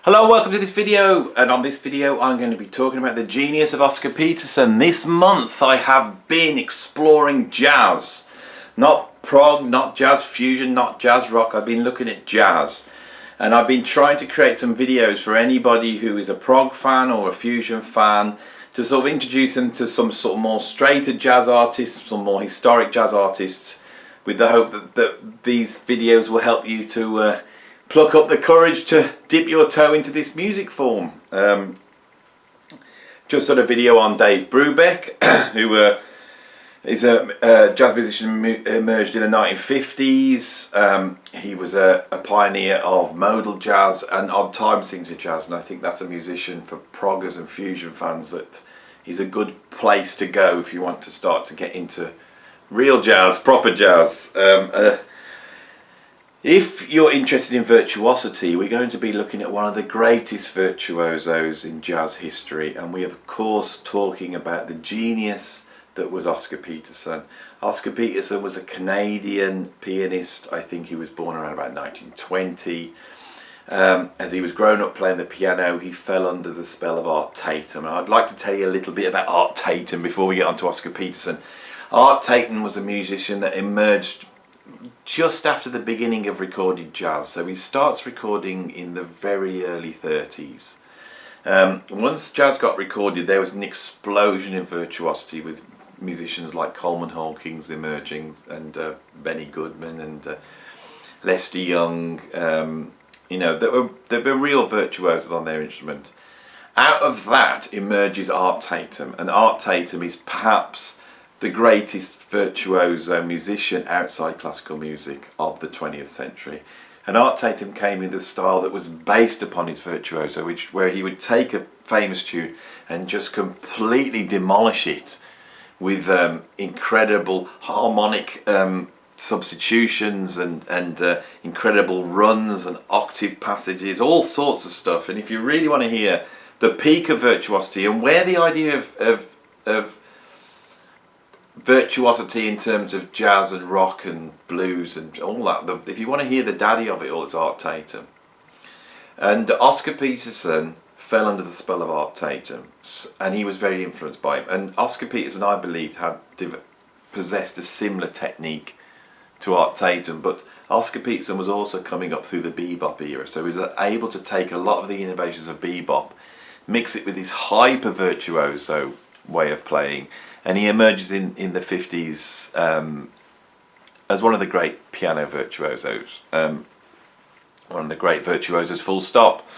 Hello, welcome to this video, and on this video I'm going to be talking about the genius of Oscar Peterson. This month I have been exploring jazz. Not prog, not jazz fusion, not jazz rock. I've been looking at jazz. And I've been trying to create some videos for anybody who is a prog fan or a fusion fan to sort of introduce them to some sort of more straighter jazz artists, some more historic jazz artists, with the hope that these videos will help you to pluck up the courage to dip your toe into this music form. Just done a video on Dave Brubeck, who is a jazz musician emerged in the 1950s. He was a pioneer of modal jazz and odd time signature jazz, and I think that's a musician for proggers and fusion fans that is a good place to go if you want to start to get into real jazz, proper jazz. If you're interested in virtuosity, we're going to be looking at one of the greatest virtuosos in jazz history, and we are of course talking about the genius that was Oscar Peterson. Oscar Peterson was a Canadian pianist. I think he was born around about 1920. As he was growing up playing the piano, he fell under the spell of Art Tatum. And I'd like to tell you a little bit about Art Tatum before we get on to Oscar Peterson. Art Tatum was a musician that emerged just after the beginning of recorded jazz, so he starts recording in the very early 30s. Once jazz got recorded, there was an explosion in virtuosity with musicians like Coleman Hawkins emerging, and Benny Goodman and Lester Young. You know, there were real virtuosos on their instrument. Out of that emerges Art Tatum, and Art Tatum is perhaps the greatest virtuoso musician outside classical music of the 20th century. And Art Tatum came in the style that was based upon his virtuoso, where he would take a famous tune and just completely demolish it with incredible harmonic substitutions and incredible runs and octave passages, all sorts of stuff. And if you really want to hear the peak of virtuosity and where the idea of virtuosity in terms of jazz and rock and blues and all that, if you want to hear the daddy of it all, it's Art Tatum. And Oscar Peterson fell under the spell of Art Tatum, and he was very influenced by him. And Oscar Peterson, I believed, had possessed a similar technique to Art Tatum, but Oscar Peterson was also coming up through the bebop era, so he was able to take a lot of the innovations of bebop, mix it with his hyper virtuoso way of playing, and he emerges in the 50s as one of the great piano virtuosos, one of the great virtuosos, full stop.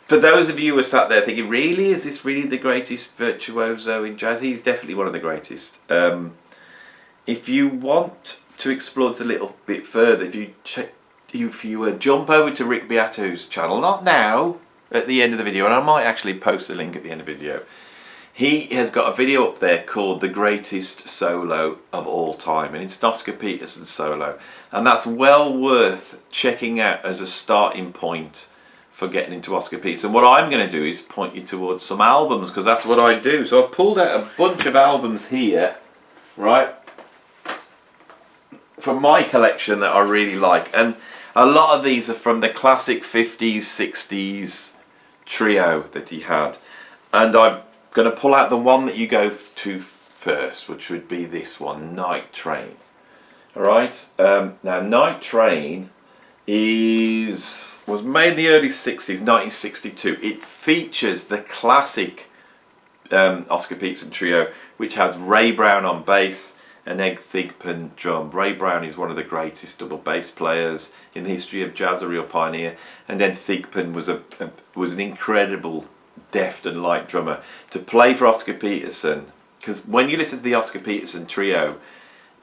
For those of you who are sat there thinking, really, is this really the greatest virtuoso in jazz? He's definitely one of the greatest. If you want to explore this a little bit further, if you jump over to Rick Beato's channel, not now, at the end of the video, and I might actually post a link at the end of the video, he has got a video up there called The Greatest Solo of All Time, and it's Oscar Peterson's solo, and that's well worth checking out as a starting point for getting into Oscar Peterson. What I'm going to do is point you towards some albums, because that's what I do. So I've pulled out a bunch of albums here, right, from my collection that I really like, and a lot of these are from the classic 50s, 60s trio that he had, and I'm going to pull out the one that you go to first, which would be this one, Night Train. Alright, now Night Train was made in the early 60s, 1962. It features the classic Oscar Peterson trio, which has Ray Brown on bass and Ed Thigpen drum. Ray Brown is one of the greatest double bass players in the history of jazz, a real pioneer, and Ed Thigpen was an incredible deft and light drummer to play for Oscar Peterson, because when you listen to the Oscar Peterson trio,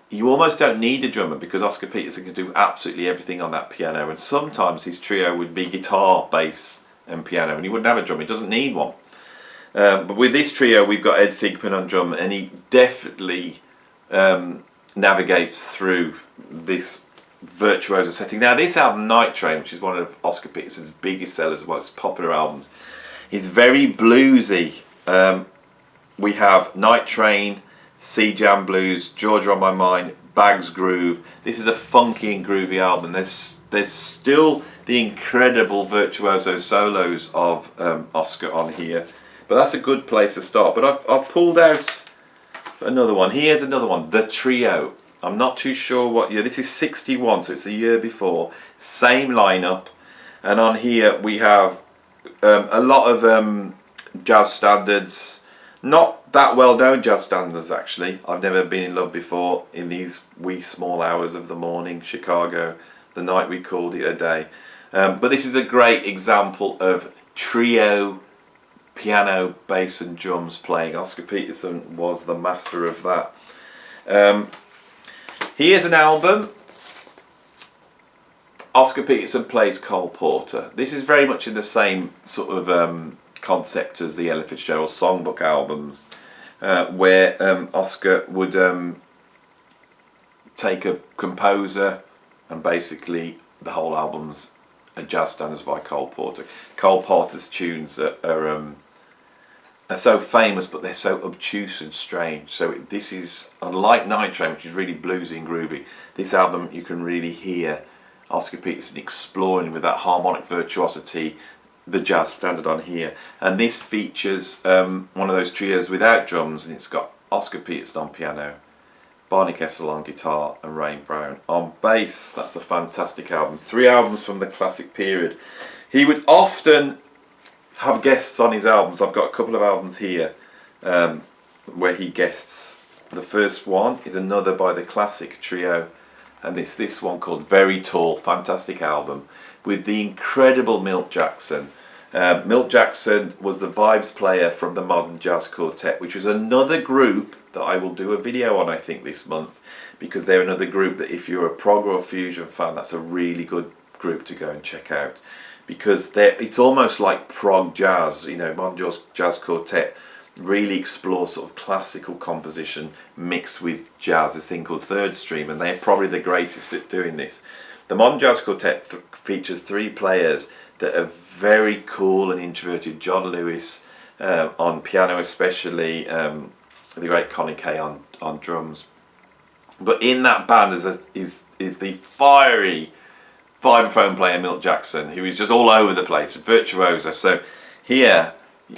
you almost don't need a drummer, because Oscar Peterson can do absolutely everything on that piano, and sometimes his trio would be guitar, bass and piano, and he wouldn't have a drummer. He doesn't need one. But with this trio we've got Ed Thigpen on drum, and he definitely navigates through this virtuoso setting. Now this album, Night Train, which is one of Oscar Peterson's biggest sellers, most popular albums, is very bluesy. We have Night Train, Sea Jam Blues, Georgia on My Mind, Bags Groove. This is a funky and groovy album. There's still the incredible virtuoso solos of Oscar on here. But that's a good place to start. But I've pulled out another one. Here's another one, the Trio. I'm not too sure what year. This is 61, so it's the year before. Same lineup. And on here we have a lot of jazz standards. Not that well known jazz standards, actually. I've never been in love before in these wee small hours of the morning, Chicago, the night we called it a day. But this is a great example of trio piano, bass and drums playing. Oscar Peterson was the master of that. Here's an album. Oscar Peterson plays Cole Porter. This is very much in the same sort of concept as the Ella Fitzgerald songbook albums, where Oscar would take a composer and basically the whole album's jazz standards by Cole Porter. Cole Porter's tunes are so famous, but they're so obtuse and strange. So this is, unlike Night Train, which is really bluesy and groovy, this album you can really hear Oscar Peterson exploring with that harmonic virtuosity, the jazz standard on here. And this features one of those trios without drums, and it's got Oscar Peterson on piano, Barney Kessel on guitar and Ray Brown on bass. That's a fantastic album. 3 albums from the classic period. He would often have guests on his albums. I've got a couple of albums here where he guests. The first one is another by the classic trio, and it's this one called Very Tall, fantastic album with the incredible Milt Jackson. Milt Jackson was the vibes player from the Modern Jazz Quartet, which was another group that I will do a video on, I think, this month, because they're another group that if you're a prog or fusion fan, that's a really good group to go and check out, because it's almost like prog jazz. You know, Modern Jazz Quartet really explores sort of classical composition mixed with jazz, this thing called third stream, and they're probably the greatest at doing this. The Modern Jazz Quartet features 3 players that are very cool and introverted. John Lewis on piano especially, the great Connie Kay on drums. But in that band is the fiery vibraphone player Milt Jackson, who is just all over the place, virtuoso. So here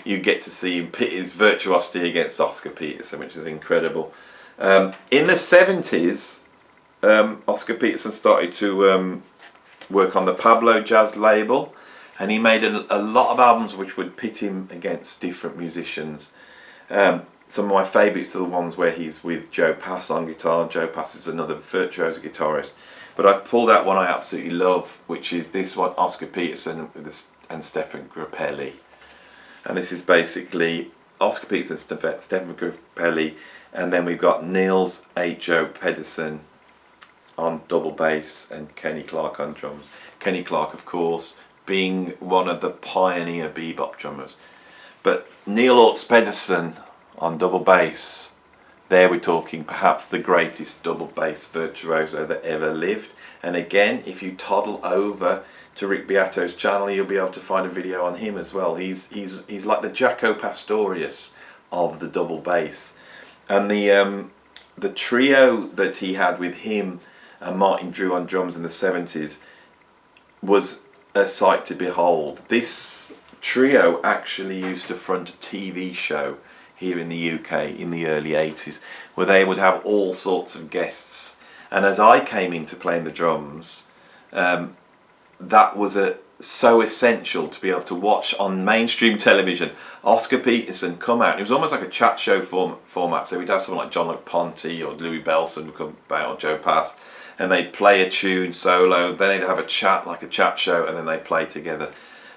you get to see him pit his virtuosity against Oscar Peterson, which is incredible. In the 70s, Oscar Peterson started to work on the Pablo Jazz label, and he made a lot of albums which would pit him against different musicians. Some of my favourites are the ones where he's with Joe Pass on guitar. Joe Pass is another virtuoso guitarist. But I've pulled out one I absolutely love, which is this one, Oscar Peterson and Stefan Grappelli. And this is basically Oscar Peterson, Stefan Grappelli, and then we've got Niels H.O. Pedersen on double bass and Kenny Clark on drums. Kenny Clark, of course, being one of the pioneer bebop drummers. But Neil Orts Pedersen on double bass, there we're talking perhaps the greatest double bass virtuoso that ever lived. And again, if you toddle over to Rick Beato's channel, you'll be able to find a video on him as well. He's like the Jaco Pastorius of the double bass. And the trio that he had with him and Martin Drew on drums in the 70s was a sight to behold. This trio actually used to front a TV show here in the UK in the early 80s, where they would have all sorts of guests. And as I came into playing the drums, that was so essential to be able to watch on mainstream television Oscar Peterson come out. It was almost like a chat show format. So we'd have someone like John Ponte or Louis Belson would come out, or Joe Pass, and they'd play a tune solo, then they'd have a chat, like a chat show, and then they'd play together.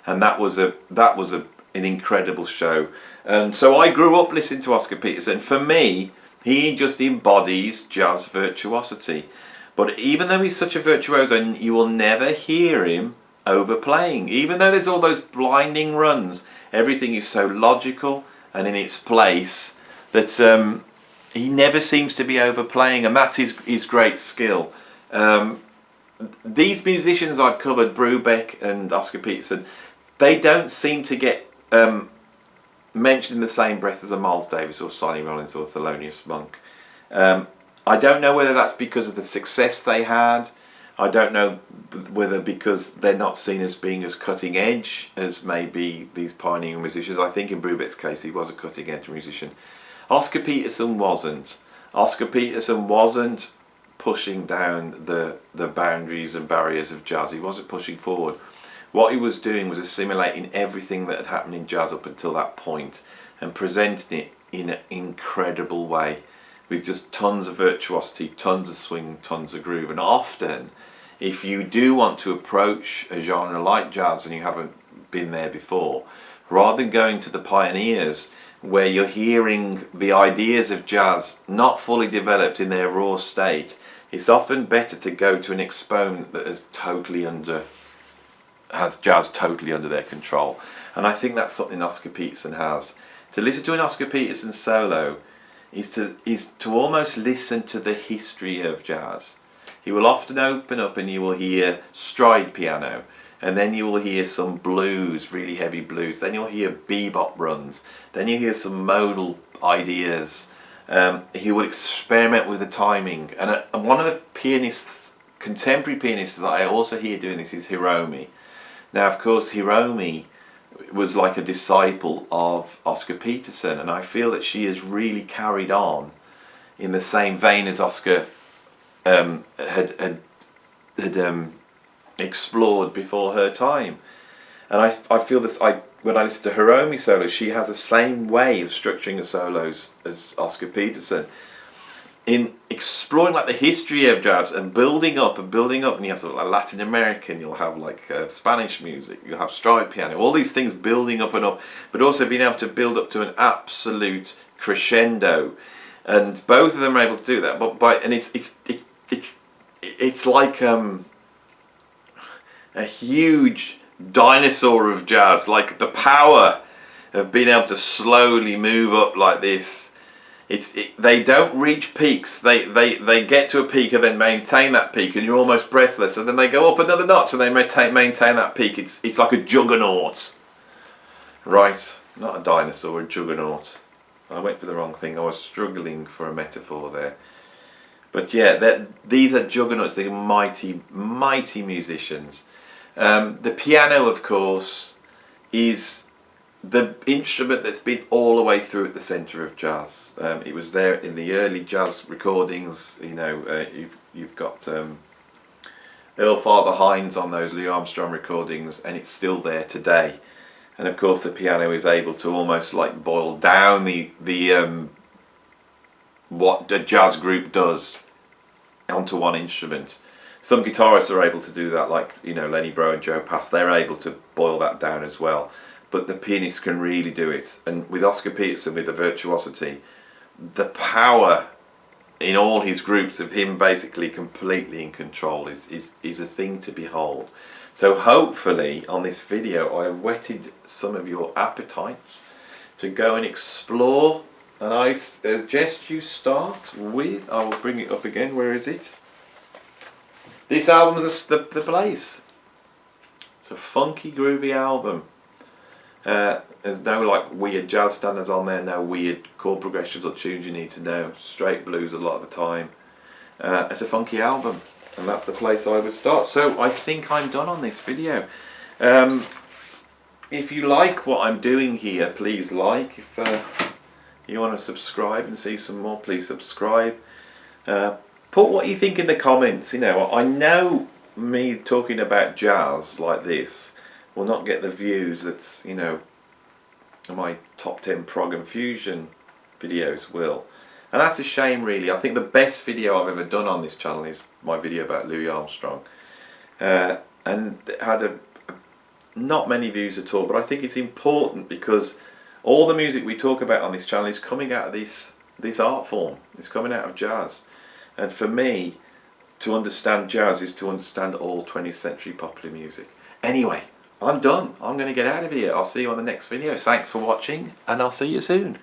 And that was an incredible show. And so I grew up listening to Oscar Peterson. For me, he just embodies jazz virtuosity. But even though he's such a virtuoso, you will never hear him overplaying. Even though there's all those blinding runs, everything is so logical and in its place that he never seems to be overplaying, and that's his great skill. These musicians I've covered, Brubeck and Oscar Peterson, they don't seem to get mentioned in the same breath as a Miles Davis or Sonny Rollins or Thelonious Monk. I don't know whether that's because of the success they had. I don't know whether because they're not seen as being as cutting edge as maybe these pioneering musicians. I think in Brubeck's case he was a cutting edge musician. Oscar Peterson wasn't. Oscar Peterson wasn't pushing down the boundaries and barriers of jazz. He wasn't pushing forward. What he was doing was assimilating everything that had happened in jazz up until that point and presenting it in an incredible way with just tons of virtuosity, tons of swing, tons of groove. And often, if you do want to approach a genre like jazz and you haven't been there before, rather than going to the pioneers where you're hearing the ideas of jazz not fully developed in their raw state, it's often better to go to an exponent that has jazz totally under their control. And I think that's something Oscar Peterson has. To listen to an Oscar Peterson solo is to almost listen to the history of jazz. He will often open up and you will hear stride piano, and then you will hear some blues, really heavy blues, then you'll hear bebop runs, then you hear some modal ideas. He will experiment with the timing, and one of the pianists, contemporary pianists that I also hear doing this is Hiromi. Now of course Hiromi was like a disciple of Oscar Peterson, and I feel that she has really carried on in the same vein as Oscar had explored before her time. And I feel this, when I listen to Hiromi solos, she has the same way of structuring her solos as Oscar Peterson, in exploring like the history of jazz and building up, and you have sort of like Latin American, you'll have like Spanish music, you'll have stride piano, all these things building up and up, but also being able to build up to an absolute crescendo, and both of them are able to do that. But it's like a huge dinosaur of jazz, like the power of being able to slowly move up like this. They don't reach peaks. They get to a peak and then maintain that peak, and you're almost breathless. And then they go up another notch and they maintain that peak. It's like a juggernaut, right? Not a dinosaur, a juggernaut. I went for the wrong thing. I was struggling for a metaphor there. But yeah, these are juggernauts. They're mighty, mighty musicians. The piano, of course, is the instrument that's been all the way through at the centre of jazz. It was there in the early jazz recordings. You know, you've got Earl Father Hines on those Louis Armstrong recordings, and it's still there today. And of course, the piano is able to almost like boil down the what a jazz group does onto one instrument. Some guitarists are able to do that, like, you know, Lenny Breau and Joe Pass. They're able to boil that down as well. But the pianist can really do it. And with Oscar Peterson, with the virtuosity, the power in all his groups of him basically completely in control is a thing to behold. So hopefully on this video I have whetted some of your appetites to go and explore. And I suggest you start with, I will bring it up again, where is it? This album is the Blaze. It's a funky, groovy album. There's no like weird jazz standards on there, no weird chord progressions or tunes you need to know. Straight blues a lot of the time. It's a funky album, and that's the place I would start. So I think I'm done on this video. If you like what I'm doing here, please like. If you want to subscribe and see some more, please subscribe. Put what you think in the comments. You know, I know me talking about jazz like this will not get the views that, you know, my top 10 prog and fusion videos will. And that's a shame, really. I think the best video I've ever done on this channel is my video about Louis Armstrong. And it had not many views at all, but I think it's important because all the music we talk about on this channel is coming out of this art form. It's coming out of jazz. And for me, to understand jazz is to understand all 20th century popular music. Anyway, I'm done. I'm going to get out of here. I'll see you on the next video. Thanks for watching, and I'll see you soon.